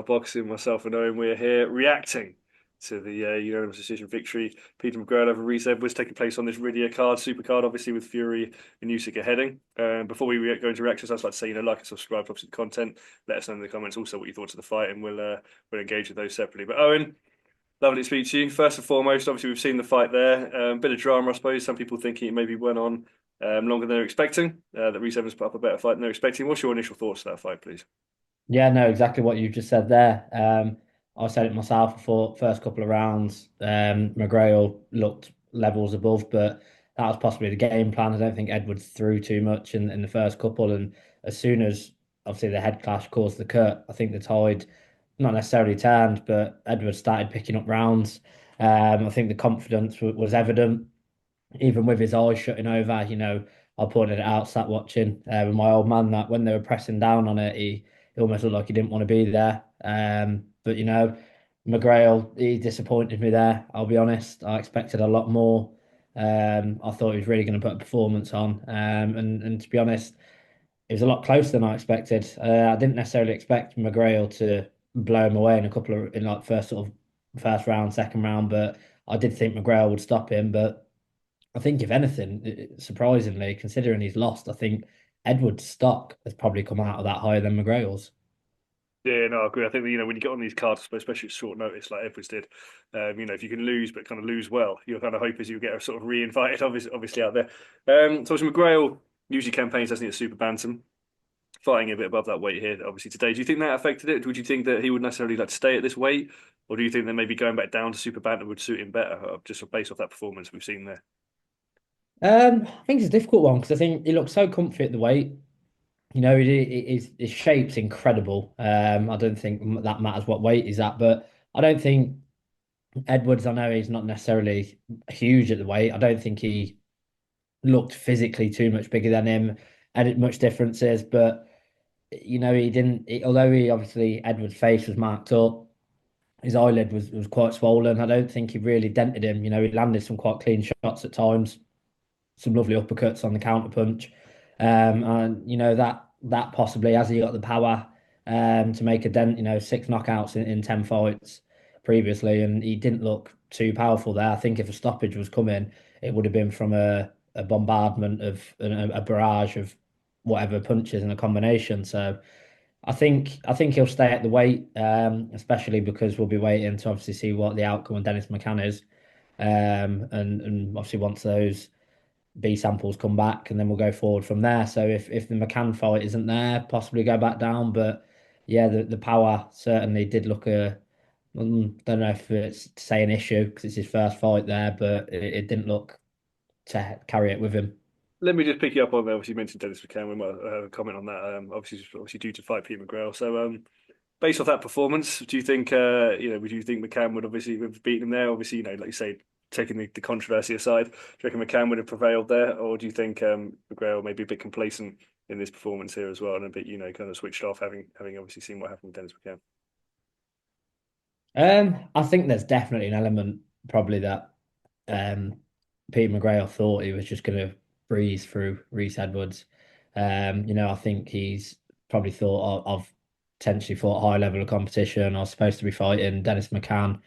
Boxing, myself and Owen, we're here reacting to the unanimous decision victory. Peter McGrail over RHYS Edwards taking place on this Riddier card, super card, obviously with Fury and Usyk heading. Before we go into reactions, I'd just like to say, like and subscribe to obviously the content. Let us know in the comments also what you thought of the fight, and we'll engage with those separately. But Owen, lovely to speak to you. First and foremost, obviously we've seen the fight there. Bit of drama, I suppose. Some people thinking it maybe went on longer than they were expecting. That RHYS Evans put up a better fight than they were expecting. What's your initial thoughts of that fight, please? Yeah, no, exactly what you just said there. I said it myself before first couple of rounds. McGrail looked levels above, but that was possibly the game plan. I don't think Edwards threw too much in the first couple, and as soon as obviously the head clash caused the cut, I think the tide not necessarily turned, but Edwards started picking up rounds. I think the confidence was evident, even with his eyes shutting over. I pointed it out, sat watching with my old man, that when they were pressing down on it, he almost looked like he didn't want to be there. But McGrail, he disappointed me there. I'll be honest. I expected a lot more. I thought he was really going to put a performance on. And to be honest, it was a lot closer than I expected. I didn't necessarily expect McGrail to blow him away in like first round, second round, but I did think McGrail would stop him. But I think if anything, surprisingly, considering he's lost, I think Edward's stock has probably come out of that higher than McGrail's. Yeah, no, I agree. I think that, when you get on these cards, especially at short notice, like Edwards did, if you can lose but kind of lose well, your kind of hope is you get a sort of re-invited, obviously out there. So McGrail usually campaigns, doesn't he, at super bantam, fighting a bit above that weight here. Obviously today, do you think that affected it? Would you think that he would necessarily like to stay at this weight, or do you think that maybe going back down to super bantam would suit him better, just based off that performance we've seen there? I think it's a difficult one because I think he looks so comfy at the weight. His shape's incredible. I don't think that matters what weight he's at, but I don't think Edwards, I know he's not necessarily huge at the weight. I don't think he looked physically too much bigger than him, and much differences, but he didn't, although he obviously, Edwards' face was marked up, his eyelid was quite swollen. I don't think he really dented him. He landed some quite clean shots at times, some lovely uppercuts on the counter punch. And that possibly, as he got the power to make a dent, six knockouts in 10 fights previously, and he didn't look too powerful there. I think if a stoppage was coming, it would have been from a bombardment of a barrage of whatever punches and a combination. So I think he'll stay at the weight, especially because we'll be waiting to obviously see what the outcome on Dennis McCann is. And obviously once those B samples come back, and then we'll go forward from there. So if the McCann fight isn't there, possibly go back down. But yeah, the power certainly did look don't know if it's to say an issue because it's his first fight there, but it didn't look to carry it with him. Let me just pick you up on that. Obviously, you mentioned Dennis McCann. We might have a comment on that. Obviously due to fight Peter McGrail. So, based off that performance, do you think, would you think McCann would obviously have beaten him there? Obviously, like you say, taking the controversy aside, do you reckon McCann would have prevailed there, or do you think McGrail may be a bit complacent in this performance here as well, and a bit, kind of switched off, having obviously seen what happened with Dennis McCann? I think there's definitely an element probably that um, Peter McGrail thought he was just going to breeze through RHYS Edwards. I think he's probably thought of potentially fought a high level of competition. I was supposed to be fighting Dennis McCann.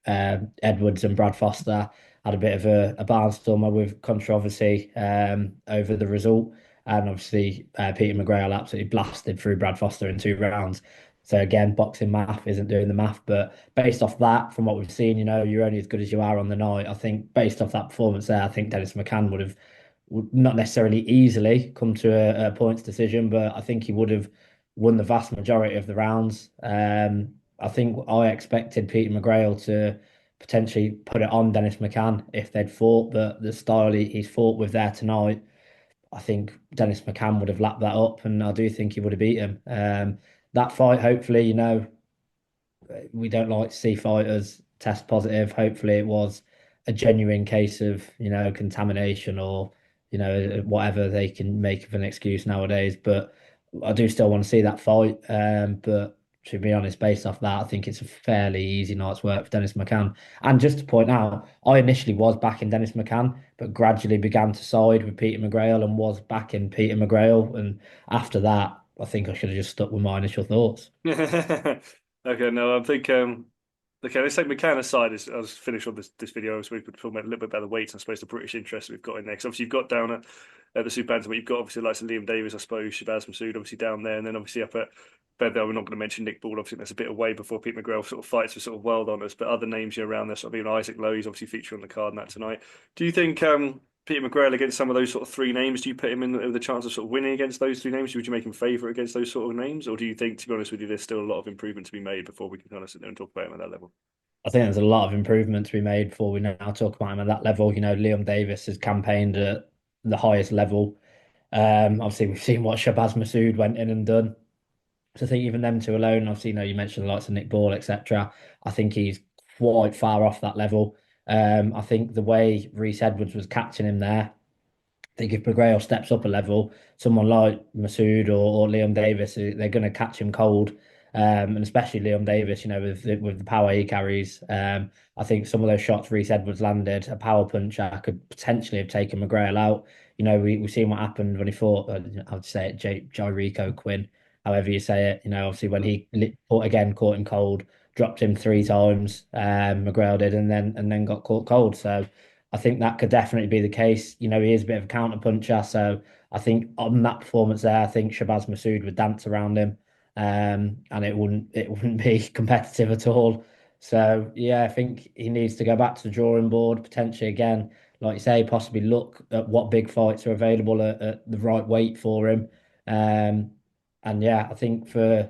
Edwards and Brad Foster had a bit of a barnstormer with controversy over the result. And obviously, Peter McGrail absolutely blasted through Brad Foster in 2 rounds. So again, boxing math isn't doing the math, but based off that, from what we've seen, you're only as good as you are on the night. I think based off that performance there, I think Dennis McCann would not necessarily easily come to a points decision, but I think he would have won the vast majority of the rounds. I think I expected Peter McGrail to potentially put it on Dennis McCann if they'd fought, but the style he's fought with there tonight, I think Dennis McCann would have lapped that up, and I do think he would have beat him. That fight, hopefully, we don't like to see fighters test positive. Hopefully, it was a genuine case of, contamination or, whatever they can make of an excuse nowadays. But I do still want to see that fight. But to be honest, based off that, I think it's a fairly easy night's work for Dennis McCann. And just to point out, I initially was backing Dennis McCann, but gradually began to side with Peter McGrail and was backing Peter McGrail. And after that, I think I should have just stuck with my initial thoughts. Okay, no, I think okay, let's take McCann aside. As I was finished on this video, so we could talk about a little bit about the weights and I suppose the British interest we've got in there. Because obviously you've got down at the super bantamweight, you've got obviously like Liam Davis, I suppose, Shabazz Masood, obviously down there, and then obviously up at feather. We're not going to mention Nick Ball. Obviously, that's a bit away before Pete McGrail sort of fights for sort of world honours. But other names here around there, sort of even Isaac Lowe, he's obviously featuring on the card and that tonight. Do you think Peter McGrail against some of those sort of three names? Do you put him in with the chance of sort of winning against those three names? Would you make him favourite against those sort of names, or do you think, to be honest with you, there's still a lot of improvement to be made before we can kind of sit there and talk about him at that level? I think there's a lot of improvement to be made before we now talk about him at that level. You know, Liam Davis has campaigned at the highest level. Obviously, we've seen what Shabazz Masood went in and done. So I think even them two alone, obviously, you know, you mentioned the likes of Nick Ball, etc. I think he's quite far off that level. I think the way Rhys Edwards was catching him there, I think if McGrail steps up a level, someone like Masood or Liam Davis, they're going to catch him cold. And especially Liam Davis, you know, with the power he carries. I think some of those shots Rhys Edwards landed, a power puncher could potentially have taken McGrail out. You know, we've seen what happened when he fought, I'd say it, Jericho Quinn, however you say it. You know, obviously when caught him cold, dropped him three times, McGrail did, and then got caught cold. So I think that could definitely be the case. You know, he is a bit of a counter puncher, so I think on that performance there, I think Shabazz Masood would dance around him, and it wouldn't be competitive at all. So yeah, I think he needs to go back to the drawing board potentially again, like you say, possibly look at what big fights are available at the right weight for him. And yeah, I think for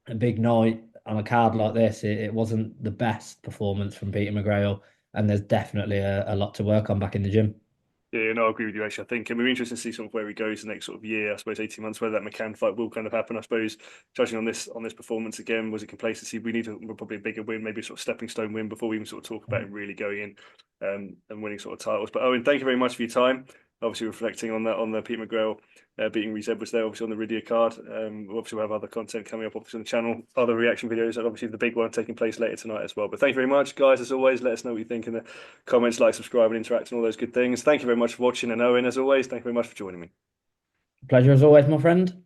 a big night on a card like this, it wasn't the best performance from Peter McGrail, and there's definitely a lot to work on back in the gym. Yeah, no, I agree with you actually. I think it'll be interesting to see sort of where he goes the next sort of year, I suppose 18 months, whether that McCann fight will kind of happen. I suppose judging on this performance again, was it complacency? We need probably a bigger win, maybe a sort of stepping stone win before we even sort of talk about him really going in and winning sort of titles. But Owen, thank you very much for your time. Obviously reflecting on that on the Pete McGrail beating Rhys Edwards there, obviously on the Rydia card. Obviously we'll have other content coming up obviously on the channel, other reaction videos, and obviously the big one taking place later tonight as well. But thank you very much, guys. As always, let us know what you think in the comments, like, subscribe, and interact, and all those good things. Thank you very much for watching, and Owen, as always, thank you very much for joining me. Pleasure as always, my friend.